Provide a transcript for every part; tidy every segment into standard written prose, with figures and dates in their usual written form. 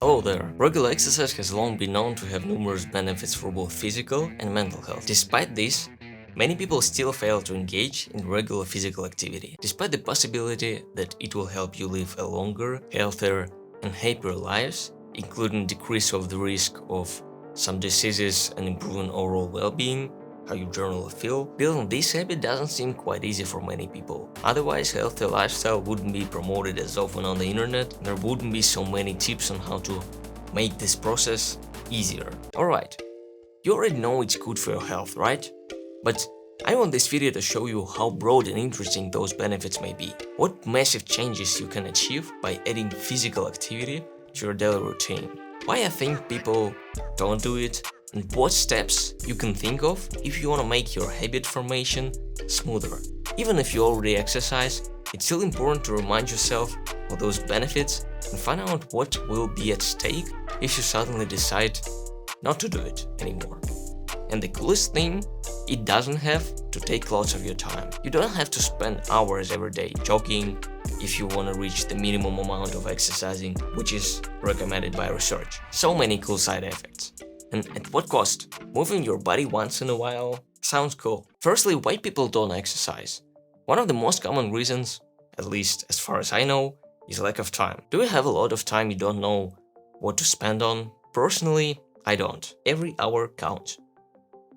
Hello there. Regular exercise has long been known to have numerous benefits for both physical and mental health. Despite this, many people still fail to engage in regular physical activity, despite the possibility that it will help you live a longer, healthier, and happier lives, including decrease of the risk of some diseases and improving overall well-being. How you generally feel. Building this habit doesn't seem quite easy for many people. Otherwise, healthy lifestyle wouldn't be promoted as often on the internet, and there wouldn't be so many tips on how to make this process easier. Alright, you already know it's good for your health, right? But I want this video to show you how broad and interesting those benefits may be. What massive changes you can achieve by adding physical activity to your daily routine. Why I think people don't do it, and what steps you can think of if you want to make your habit formation smoother. Even if you already exercise, it's still important to remind yourself of those benefits and find out what will be at stake if you suddenly decide not to do it anymore. And the coolest thing, it doesn't have to take lots of your time. You don't have to spend hours every day jogging if you want to reach the minimum amount of exercising, which is recommended by research. So many cool side effects. And at what cost? Moving your body once in a while sounds cool. Firstly, why people don't exercise. One of the most common reasons, at least as far as I know, is lack of time. Do you have a lot of time you don't know what to spend on? Personally, I don't. Every hour counts.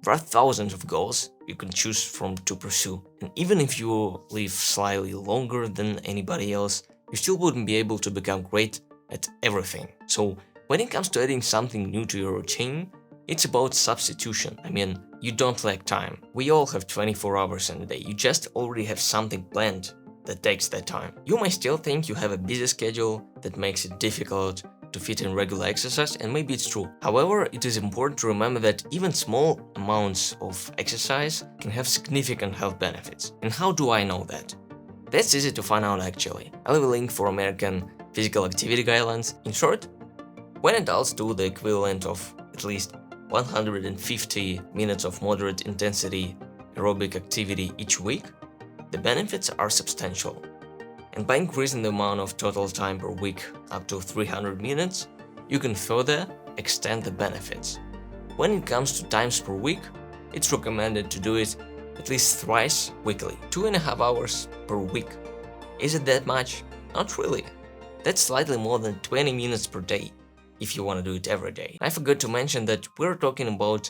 There are thousands of goals you can choose from to pursue, and even if you live slightly longer than anybody else, you still wouldn't be able to become great at everything. So when it comes to adding something new to your routine, it's about substitution. I mean, you don't lack time. We all have 24 hours in a day. You just already have something planned that takes that time. You might still think you have a busy schedule that makes it difficult to fit in regular exercise, and maybe it's true. However, it is important to remember that even small amounts of exercise can have significant health benefits. And how do I know that? That's easy to find out actually. I'll leave a link for American Physical Activity Guidelines. In short, when adults do the equivalent of at least 150 minutes of moderate intensity aerobic activity each week, the benefits are substantial. And by increasing the amount of total time per week up to 300 minutes, you can further extend the benefits. When it comes to times per week, it's recommended to do it at least thrice weekly, 2.5 hours per week. Is it that much? Not really. That's slightly more than 20 minutes per day if you want to do it every day. I forgot to mention that we're talking about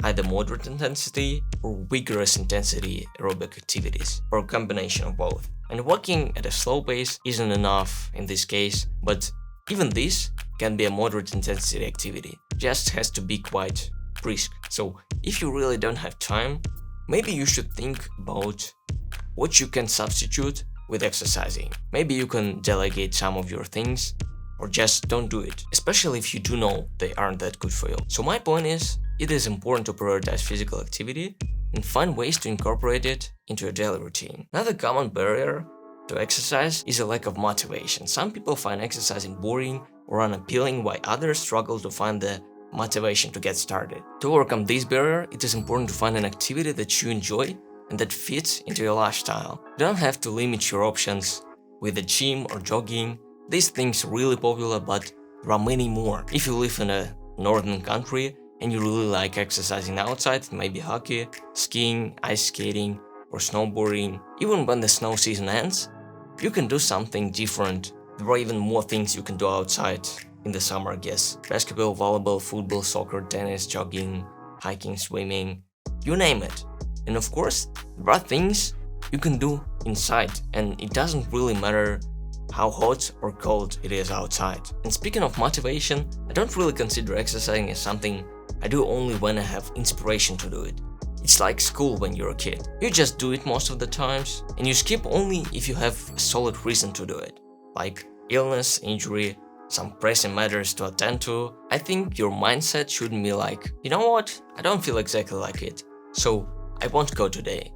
either moderate intensity or vigorous intensity aerobic activities, or a combination of both. And walking at a slow pace isn't enough in this case, but even this can be a moderate intensity activity, just has to be quite brisk. So if you really don't have time, maybe you should think about what you can substitute with exercising. Maybe you can delegate some of your things, or just don't do it, especially if you do know they aren't that good for you. So my point is, it is important to prioritize physical activity and find ways to incorporate it into your daily routine. Another common barrier to exercise is a lack of motivation. Some people find exercising boring or unappealing, while others struggle to find the motivation to get started. To overcome this barrier, it is important to find an activity that you enjoy and that fits into your lifestyle. You don't have to limit your options with the gym or jogging. These things are really popular, but there are many more. If you live in a northern country and you really like exercising outside, maybe hockey, skiing, ice skating, or snowboarding, even when the snow season ends, you can do something different. There are even more things you can do outside in the summer, I guess. Basketball, volleyball, football, soccer, tennis, jogging, hiking, swimming, you name it. And of course, there are things you can do inside, and it doesn't really matter how hot or cold it is outside. And speaking of motivation, I don't really consider exercising as something I do only when I have inspiration to do it. It's like school when you're a kid. You just do it most of the times, and you skip only if you have a solid reason to do it, like illness, injury, some pressing matters to attend to. I think your mindset shouldn't be like, you know what, I don't feel exactly like it, so I won't go today.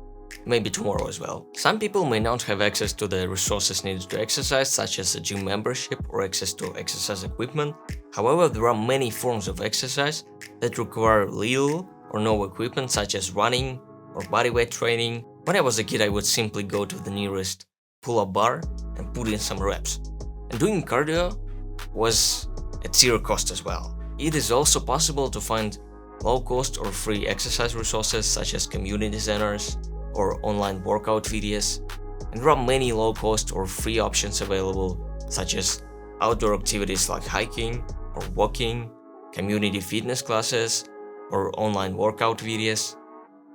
Maybe tomorrow as well. Some people may not have access to the resources needed to exercise, such as a gym membership or access to exercise equipment. However, there are many forms of exercise that require little or no equipment, such as running or bodyweight training. When I was a kid, I would simply go to the nearest pull-up bar and put in some reps. And doing cardio was at zero cost as well. It is also possible to find low-cost or free exercise resources such as community centers or online workout videos, and there are many low-cost or free options available such as outdoor activities like hiking or walking, community fitness classes, or online workout videos.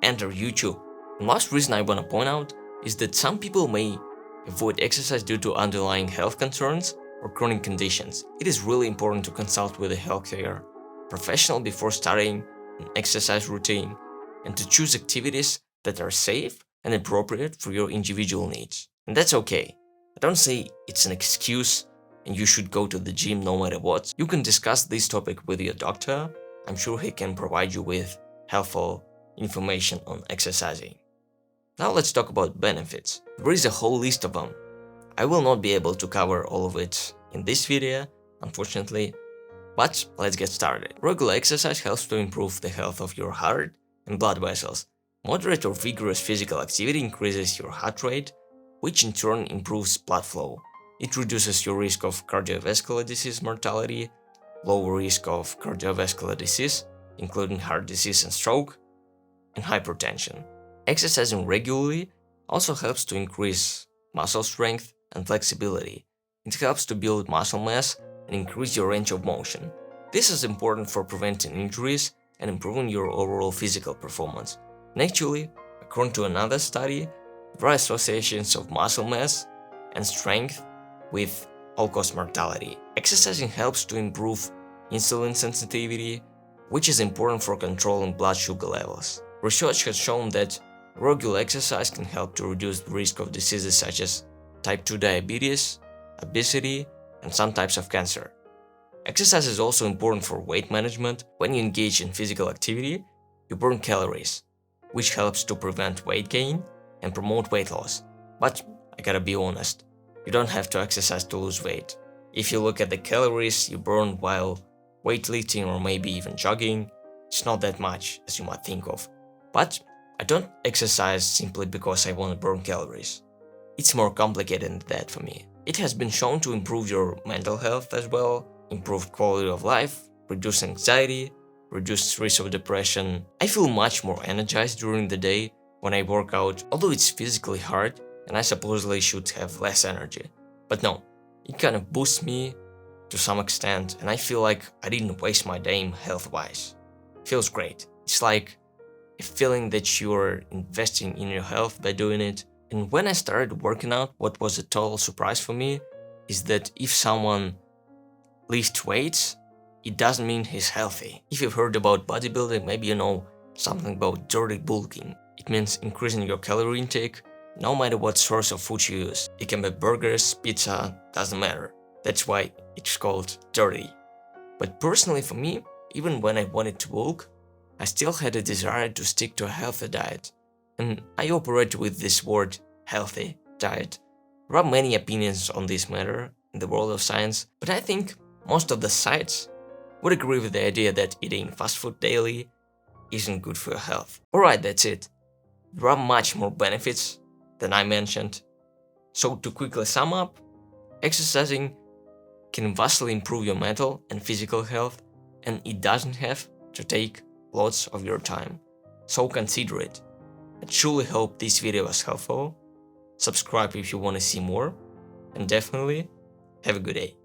Enter YouTube. The last reason I want to point out is that some people may avoid exercise due to underlying health concerns or chronic conditions. It is really important to consult with a healthcare professional before starting an exercise routine and to choose activities that are safe and appropriate for your individual needs. And that's okay. I don't say it's an excuse and you should go to the gym no matter what. You can discuss this topic with your doctor. I'm sure he can provide you with helpful information on exercising. Now let's talk about benefits. There is a whole list of them. I will not be able to cover all of it in this video, unfortunately, but let's get started. Regular exercise helps to improve the health of your heart and blood vessels. Moderate or vigorous physical activity increases your heart rate, which in turn improves blood flow. It reduces your risk of cardiovascular disease mortality, lower risk of cardiovascular disease, including heart disease and stroke, and hypertension. Exercising regularly also helps to increase muscle strength and flexibility. It helps to build muscle mass and increase your range of motion. This is important for preventing injuries and improving your overall physical performance. And actually, according to another study, there are associations of muscle mass and strength with all-cause mortality. Exercising helps to improve insulin sensitivity, which is important for controlling blood sugar levels. Research has shown that regular exercise can help to reduce the risk of diseases such as type 2 diabetes, obesity, and some types of cancer. Exercise is also important for weight management. When you engage in physical activity, you burn calories, which helps to prevent weight gain and promote weight loss. But I gotta be honest, you don't have to exercise to lose weight. If you look at the calories you burn while weightlifting or maybe even jogging, it's not that much as you might think of. But I don't exercise simply because I want to burn calories. It's more complicated than that for me. It has been shown to improve your mental health as well, improve quality of life, reduce anxiety, reduce risk of depression. I feel much more energized during the day when I work out, although it's physically hard and I supposedly should have less energy. But no, it kind of boosts me to some extent and I feel like I didn't waste my day health-wise. Feels great. It's like a feeling that you're investing in your health by doing it. And when I started working out, what was a total surprise for me is that if someone lifts weights, it doesn't mean he's healthy. If you've heard about bodybuilding, maybe you know something about dirty bulking. It means increasing your calorie intake no matter what source of food you use. It can be burgers, pizza, doesn't matter. That's why it's called dirty. But personally for me, even when I wanted to bulk, I still had a desire to stick to a healthy diet. And I operate with this word, healthy diet. There are many opinions on this matter in the world of science, but I think most of the sites would agree with the idea that eating fast food daily isn't good for your health. Alright, that's it. There are much more benefits than I mentioned. So to quickly sum up, exercising can vastly improve your mental and physical health, and it doesn't have to take lots of your time. So consider it. I truly hope this video was helpful. Subscribe if you want to see more, and definitely have a good day.